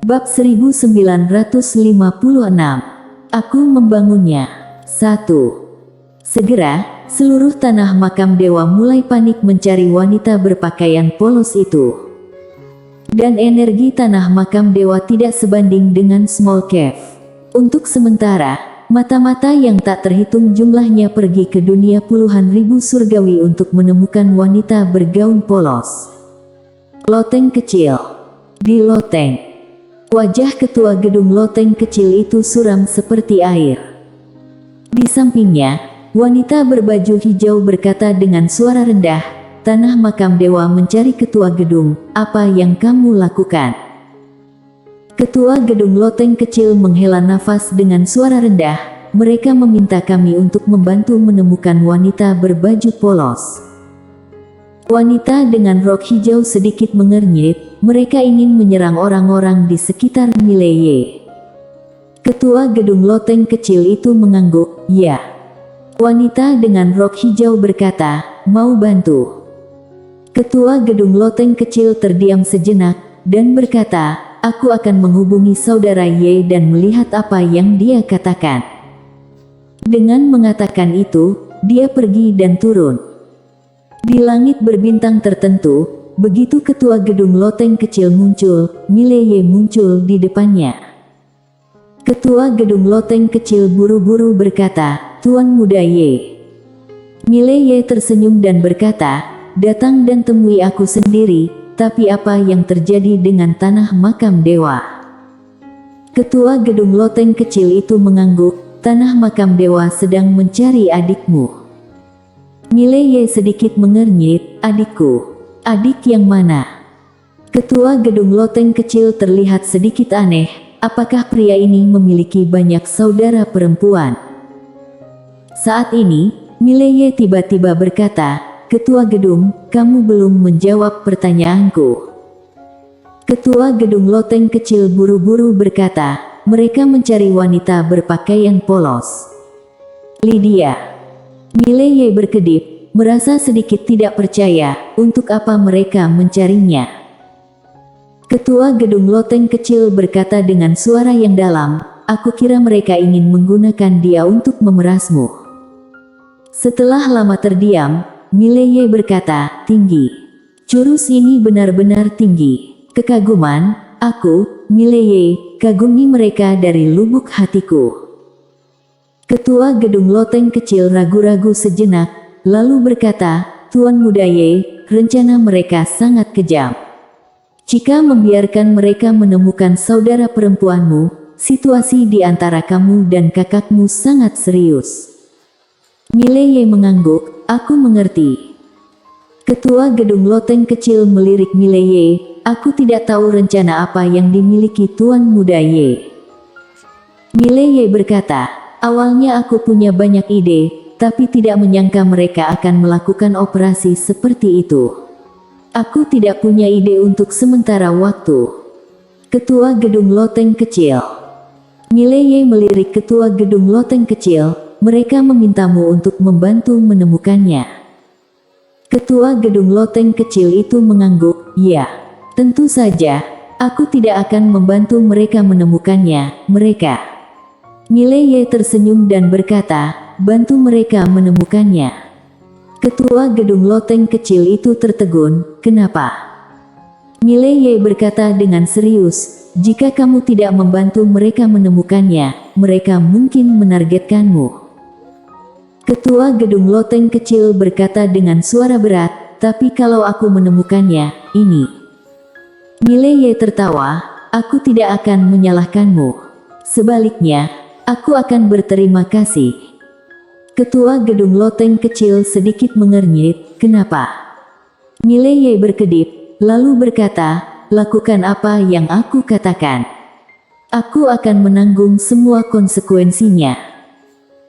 Bab 1956. Aku membangunnya. 1. Segera, seluruh tanah makam dewa mulai panik mencari wanita berpakaian polos itu. Dan energi tanah makam dewa tidak sebanding dengan small cave. Untuk sementara, mata-mata yang tak terhitung jumlahnya pergi ke dunia puluhan ribu surgawi untuk menemukan wanita bergaun polos. Loteng kecil. Di loteng, wajah ketua gedung loteng kecil itu suram seperti air. Di sampingnya, wanita berbaju hijau berkata dengan suara rendah, "Tanah makam dewa mencari ketua gedung, apa yang kamu lakukan?" Ketua gedung loteng kecil menghela nafas dengan suara rendah, "Mereka meminta kami untuk membantu menemukan wanita berbaju polos." Wanita dengan rok hijau sedikit mengernyit, mereka ingin menyerang orang-orang di sekitar Mileye. Ketua gedung loteng kecil itu mengangguk, "Ya." Wanita dengan rok hijau berkata, "Mau bantu." Ketua gedung loteng kecil terdiam sejenak, dan berkata, "Aku akan menghubungi saudara Ye dan melihat apa yang dia katakan." Dengan mengatakan itu, dia pergi dan turun. Di langit berbintang tertentu, begitu ketua gedung loteng kecil muncul, Mileye muncul di depannya. Ketua gedung loteng kecil buru-buru berkata, "Tuan Muda Ye." Mileye tersenyum dan berkata, "Datang dan temui aku sendiri, tapi apa yang terjadi dengan tanah makam dewa?" Ketua gedung loteng kecil itu mengangguk, "Tanah makam dewa sedang mencari adikmu." Mileye sedikit mengernyit, "Adikku? Adik yang mana?" Ketua gedung loteng kecil terlihat sedikit aneh, apakah pria ini memiliki banyak saudara perempuan? Saat ini, Mileye tiba-tiba berkata, "Ketua gedung, kamu belum menjawab pertanyaanku." Ketua gedung loteng kecil buru-buru berkata, "Mereka mencari wanita berpakaian polos." Lydia. Mileye berkedip, merasa sedikit tidak percaya, untuk apa mereka mencarinya. Ketua gedung loteng kecil berkata dengan suara yang dalam, "Aku kira mereka ingin menggunakan dia untuk memerasmu." Setelah lama terdiam, Mileye berkata, "Tinggi. Jurus ini benar-benar tinggi. Kekaguman, aku, Mileye, kagumi mereka dari lubuk hatiku." Ketua gedung loteng kecil ragu-ragu sejenak, lalu berkata, "Tuan Muda Ye, rencana mereka sangat kejam. Jika membiarkan mereka menemukan saudara perempuanmu, situasi di antara kamu dan kakakmu sangat serius." Mileye mengangguk, "Aku mengerti." Ketua gedung loteng kecil melirik Mileye, "Aku tidak tahu rencana apa yang dimiliki Tuan Muda Ye." Mileye berkata, "Awalnya aku punya banyak ide, tapi tidak menyangka mereka akan melakukan operasi seperti itu. Aku tidak punya ide untuk sementara waktu." Ketua gedung loteng kecil. Mileye melirik ketua gedung loteng kecil, "Mereka memintamu untuk membantu menemukannya." Ketua gedung loteng kecil itu mengangguk, "Ya, tentu saja, aku tidak akan membantu mereka menemukannya, mereka." Mileye tersenyum dan berkata, "Bantu mereka menemukannya." Ketua gedung loteng kecil itu tertegun, "Kenapa?" Mileye berkata dengan serius, "Jika kamu tidak membantu mereka menemukannya, mereka mungkin menargetkanmu." Ketua gedung loteng kecil berkata dengan suara berat, "Tapi kalau aku menemukannya, ini." Mileye tertawa, "Aku tidak akan menyalahkanmu. Sebaliknya, aku akan berterima kasih." Ketua gedung loteng kecil sedikit mengernyit, "Kenapa?" Mileye berkedip, lalu berkata, "Lakukan apa yang aku katakan. Aku akan menanggung semua konsekuensinya."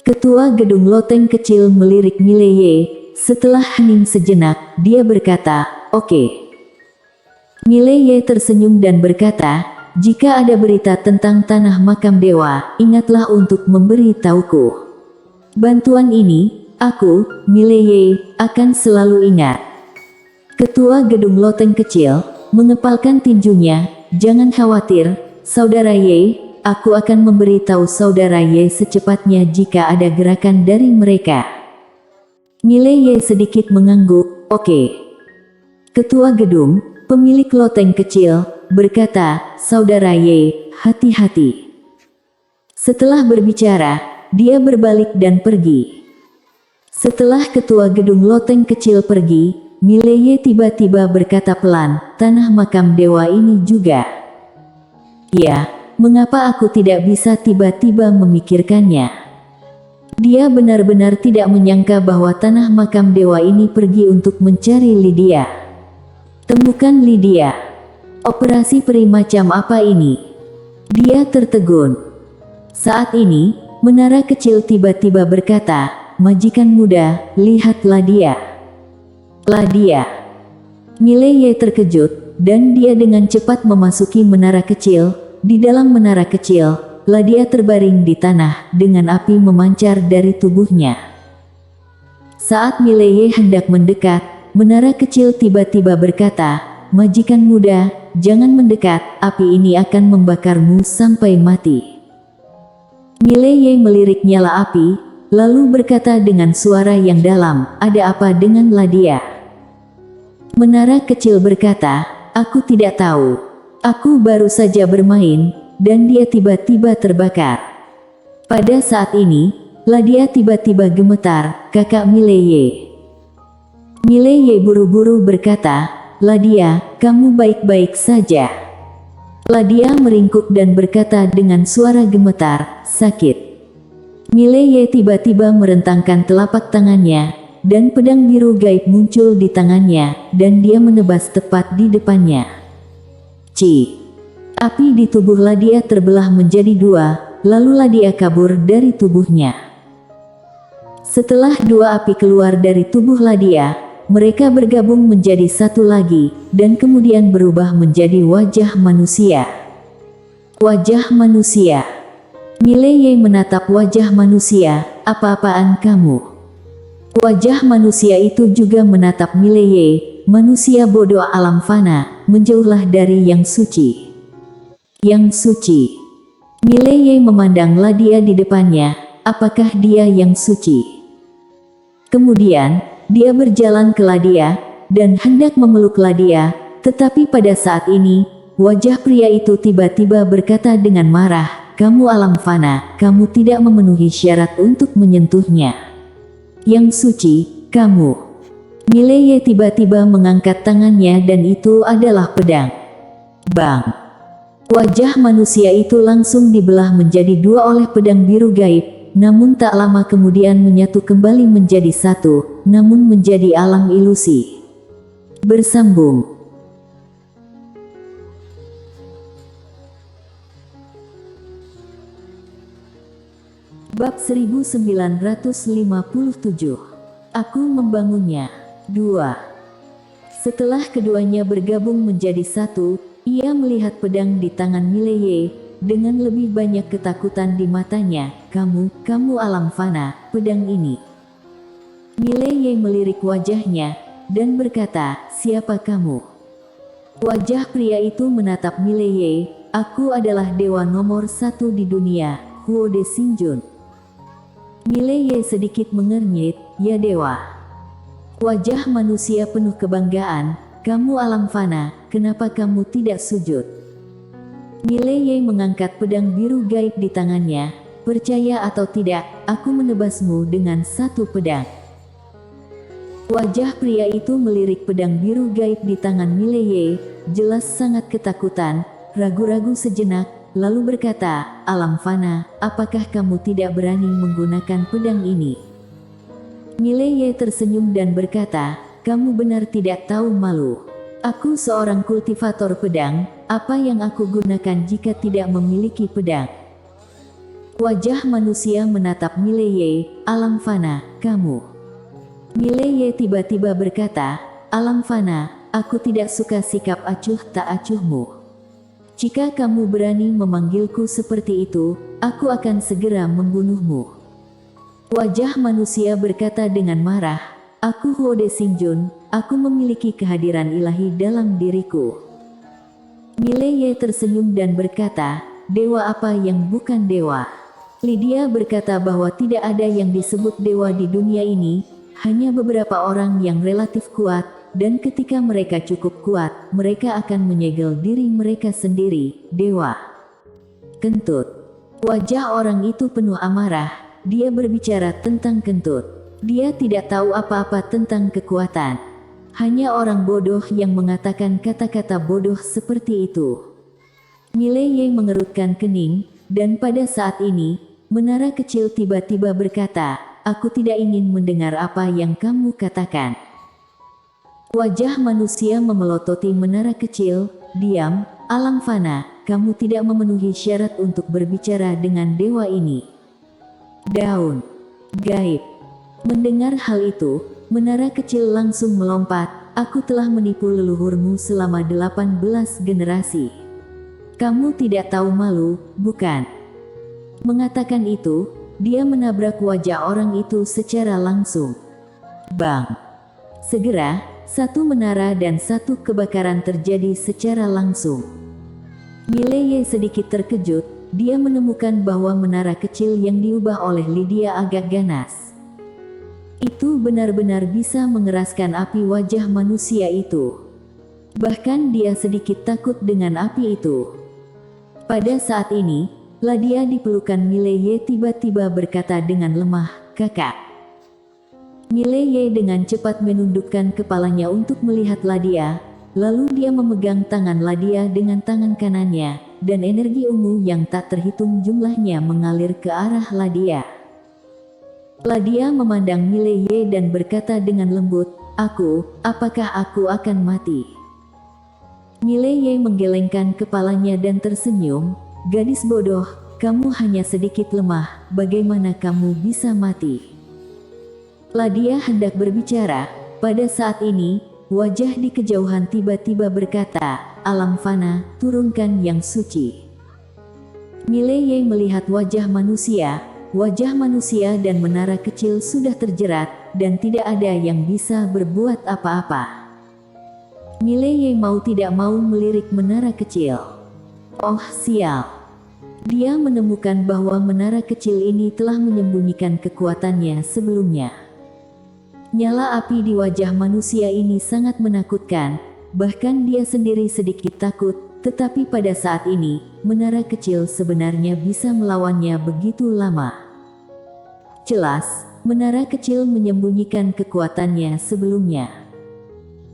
Ketua gedung loteng kecil melirik Mileye, setelah hening sejenak, dia berkata, "Oke." Mileye tersenyum dan berkata, "Jika ada berita tentang tanah makam dewa, ingatlah untuk memberi tahuku. Bantuan ini, aku, Mileye, akan selalu ingat." Ketua gedung loteng kecil mengepalkan tinjunya, "Jangan khawatir, saudara Ye, aku akan memberitahu saudara Ye secepatnya jika ada gerakan dari mereka. Mile Ye sedikit mengangguk, oke. Ketua gedung, pemilik loteng kecil, berkata, saudara Ye, hati-hati. Setelah berbicara, dia berbalik dan pergi. Setelah ketua gedung loteng kecil pergi, Mile Ye tiba-tiba berkata pelan, tanah makam dewa ini juga. Ya, mengapa aku tidak bisa tiba-tiba memikirkannya? Dia benar-benar tidak menyangka bahwa tanah makam dewa ini pergi untuk mencari Lydia. Temukan Lydia. Operasi peri macam apa ini? Dia tertegun. Saat ini, menara kecil tiba-tiba berkata, majikan muda, lihatlah dia. Lydia. Mile Ye terkejut, dan dia dengan cepat memasuki menara kecil. Di dalam menara kecil, Lydia terbaring di tanah, dengan api memancar dari tubuhnya. Saat Mile Ye hendak mendekat, menara kecil tiba-tiba berkata, majikan muda, jangan mendekat, api ini akan membakarmu sampai mati. Mile Ye melirik nyala api, lalu berkata dengan suara yang dalam, ada apa dengan Lydia? Menara kecil berkata, aku tidak tahu. Aku baru saja bermain, dan dia tiba-tiba terbakar. Pada saat ini, Lydia tiba-tiba gemetar, kakak Mile Ye. Mile Ye buru-buru berkata, Lydia, kamu baik-baik saja. Lydia meringkuk dan berkata dengan suara gemetar, sakit. Mile Ye tiba-tiba merentangkan telapak tangannya, dan pedang biru gaib muncul di tangannya, dan dia menebas tepat di depannya. Api di tubuh Lydia terbelah menjadi dua, lalu Lydia kabur dari tubuhnya. Setelah dua api keluar dari tubuh Lydia, mereka bergabung menjadi satu lagi, dan kemudian berubah menjadi wajah manusia. Wajah manusia. Mile Ye menatap wajah manusia, apa-apaan kamu? Wajah manusia itu juga menatap Mile Ye, manusia bodoh alam fana, menjauhlah dari yang suci. Yang suci. Mile Ye memandang Lydia di depannya, apakah dia yang suci? Kemudian, dia berjalan ke Lydia, dan hendak memeluk Lydia, tetapi pada saat ini, wajah pria itu tiba-tiba berkata dengan marah, kamu alam fana, kamu tidak memenuhi syarat untuk menyentuhnya. Yang suci, kamu. Mile Ye tiba-tiba mengangkat tangannya dan itu adalah pedang. Bang! Wajah manusia itu langsung dibelah menjadi dua oleh pedang biru gaib. Namun tak lama kemudian menyatu kembali menjadi satu, namun menjadi alam ilusi. Bersambung. Bab 1957. Aku membangunnya. 2. Setelah keduanya bergabung menjadi satu, ia melihat pedang di tangan Mile Ye. Dengan lebih banyak ketakutan di matanya, kamu alam fana, pedang ini. Mile Ye melirik wajahnya, dan berkata, siapa kamu? Wajah pria itu menatap Mile Ye, aku adalah dewa nomor 1 di dunia, Huo De Xingjun. Mile Ye sedikit mengernyit, ya dewa. Wajah manusia penuh kebanggaan, kamu alam fana, kenapa kamu tidak sujud? Mile Ye mengangkat pedang biru gaib di tangannya, percaya atau tidak, aku menebasmu dengan satu pedang. Wajah pria itu melirik pedang biru gaib di tangan Mile Ye, jelas sangat ketakutan, ragu-ragu sejenak, lalu berkata, alam fana, apakah kamu tidak berani menggunakan pedang ini? Mile Ye tersenyum dan berkata, kamu benar tidak tahu malu. Aku seorang kultivator pedang, apa yang aku gunakan jika tidak memiliki pedang? Wajah manusia menatap Mile Ye, alam fana, kamu. Mile Ye tiba-tiba berkata, alam fana, aku tidak suka sikap acuh tak acuhmu. Jika kamu berani memanggilku seperti itu, aku akan segera membunuhmu. Wajah manusia berkata dengan marah, aku Huo De Xingjun, aku memiliki kehadiran ilahi dalam diriku. Mileye tersenyum dan berkata, "Dewa apa yang bukan dewa?" Lydia berkata bahwa tidak ada yang disebut dewa di dunia ini, hanya beberapa orang yang relatif kuat, dan ketika mereka cukup kuat, mereka akan menyegel diri mereka sendiri, dewa. Kentut. Wajah orang itu penuh amarah, dia berbicara tentang kentut. Dia tidak tahu apa-apa tentang kekuatan. Hanya orang bodoh yang mengatakan kata-kata bodoh seperti itu. Mileye mengerutkan kening, dan pada saat ini, menara kecil tiba-tiba berkata, "Aku tidak ingin mendengar apa yang kamu katakan." Wajah manusia memelototi menara kecil, "Diam, alam fana, kamu tidak memenuhi syarat untuk berbicara dengan dewa ini." Daun. Gaib. Mendengar hal itu, menara kecil langsung melompat, "Aku telah menipu leluhurmu selama 18 generasi. Kamu tidak tahu malu, bukan?" Mengatakan itu, dia menabrak wajah orang itu secara langsung. Bang! Segera, satu menara dan satu kebakaran terjadi secara langsung. Mileye sedikit terkejut, dia menemukan bahwa menara kecil yang diubah oleh Lydia agak ganas. Itu benar-benar bisa mengeraskan api wajah manusia itu. Bahkan dia sedikit takut dengan api itu. Pada saat ini, Lydia di pelukan Mileye tiba-tiba berkata dengan lemah, "Kakak." Mileye dengan cepat menundukkan kepalanya untuk melihat Lydia, lalu dia memegang tangan Lydia dengan tangan kanannya, dan energi ungu yang tak terhitung jumlahnya mengalir ke arah Lydia. Lydia memandang Mileye dan berkata dengan lembut, apakah aku akan mati?" Mileye menggelengkan kepalanya dan tersenyum, "Gadis bodoh, kamu hanya sedikit lemah, bagaimana kamu bisa mati?" Lydia hendak berbicara, pada saat ini, wajah di kejauhan tiba-tiba berkata, "Alam fana, turunkan yang suci." Mileye melihat wajah manusia dan menara kecil sudah terjerat, dan tidak ada yang bisa berbuat apa-apa. Mileye mau tidak mau melirik menara kecil. Oh sial! Dia menemukan bahwa menara kecil ini telah menyembunyikan kekuatannya sebelumnya. Nyala api di wajah manusia ini sangat menakutkan, bahkan dia sendiri sedikit takut, tetapi pada saat ini, menara kecil sebenarnya bisa melawannya begitu lama. Jelas, menara kecil menyembunyikan kekuatannya sebelumnya.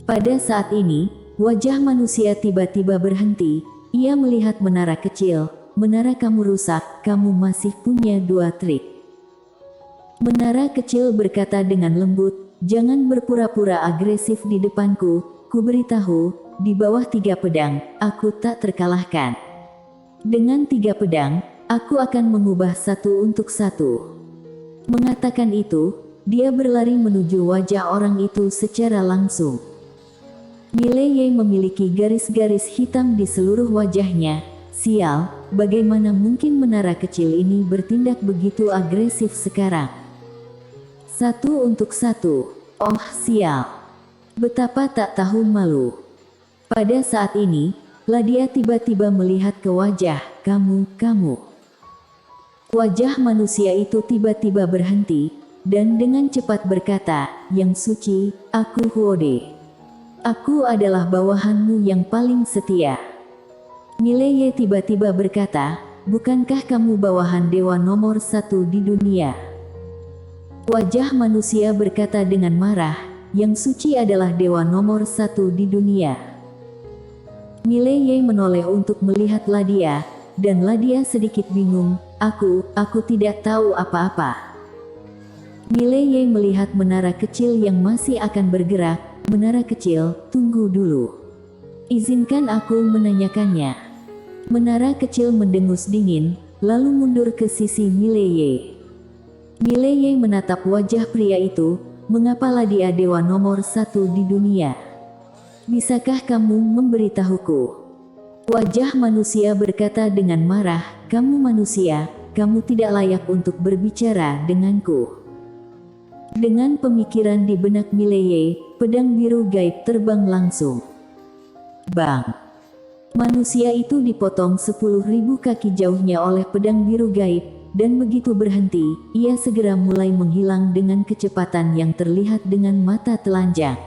Pada saat ini, wajah manusia tiba-tiba berhenti, ia melihat menara kecil, "Menara kamu rusak, kamu masih punya 2 trik." Menara kecil berkata dengan lembut, "Jangan berpura-pura agresif di depanku, ku beritahu, di bawah 3 pedang, aku tak terkalahkan. Dengan 3 pedang, aku akan mengubah satu untuk satu." Mengatakan itu, dia berlari menuju wajah orang itu secara langsung. Mileye memiliki garis-garis hitam di seluruh wajahnya. Sial, bagaimana mungkin menara kecil ini bertindak begitu agresif sekarang? Satu untuk satu. Oh sial. Betapa tak tahu malu. Pada saat ini, Lydia tiba-tiba melihat ke wajah, kamu. Wajah manusia itu tiba-tiba berhenti, dan dengan cepat berkata, "Yang suci, aku Huode. Aku adalah bawahanmu yang paling setia." Mileye tiba-tiba berkata, "Bukankah kamu bawahan dewa nomor 1 di dunia?" Wajah manusia berkata dengan marah, "Yang suci adalah dewa nomor 1 di dunia." Mileye menoleh untuk melihat Lydia, dan Lydia sedikit bingung, Aku tidak tahu apa-apa." Mileye melihat menara kecil yang masih akan bergerak. "Menara kecil, tunggu dulu. Izinkan aku menanyakannya." Menara kecil mendengus dingin, lalu mundur ke sisi Mileye. Mileye menatap wajah pria itu, "Mengapa Lydia dewa nomor 1 di dunia? Bisakah kamu memberitahuku?" Wajah manusia berkata dengan marah, "Kamu manusia, kamu tidak layak untuk berbicara denganku." Dengan pemikiran di benak Mileye, pedang biru gaib terbang langsung. Bang! Manusia itu dipotong 10.000 kaki jauhnya oleh pedang biru gaib, dan begitu berhenti, ia segera mulai menghilang dengan kecepatan yang terlihat dengan mata telanjang.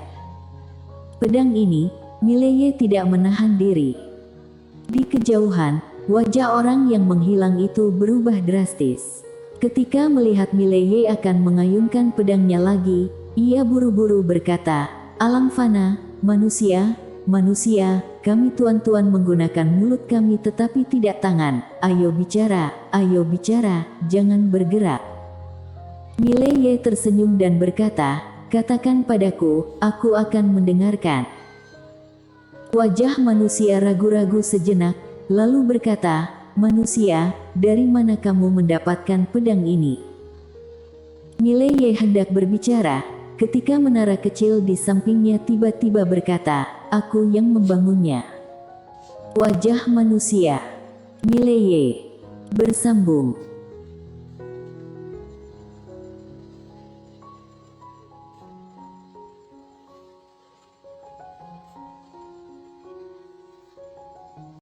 Pedang ini, Mileye tidak menahan diri. Di kejauhan, wajah orang yang menghilang itu berubah drastis. Ketika melihat Mileye akan mengayunkan pedangnya lagi, ia buru-buru berkata, "Alam fana, manusia, kami tuan-tuan menggunakan mulut kami tetapi tidak tangan. Ayo bicara, jangan bergerak." Mileye tersenyum dan berkata, "Katakan padaku, aku akan mendengarkan." Wajah manusia ragu-ragu sejenak, lalu berkata, "Manusia, dari mana kamu mendapatkan pedang ini?" Mileye hendak berbicara, ketika menara kecil di sampingnya tiba-tiba berkata, "Aku yang membangunnya." Wajah manusia Mileye bersambung.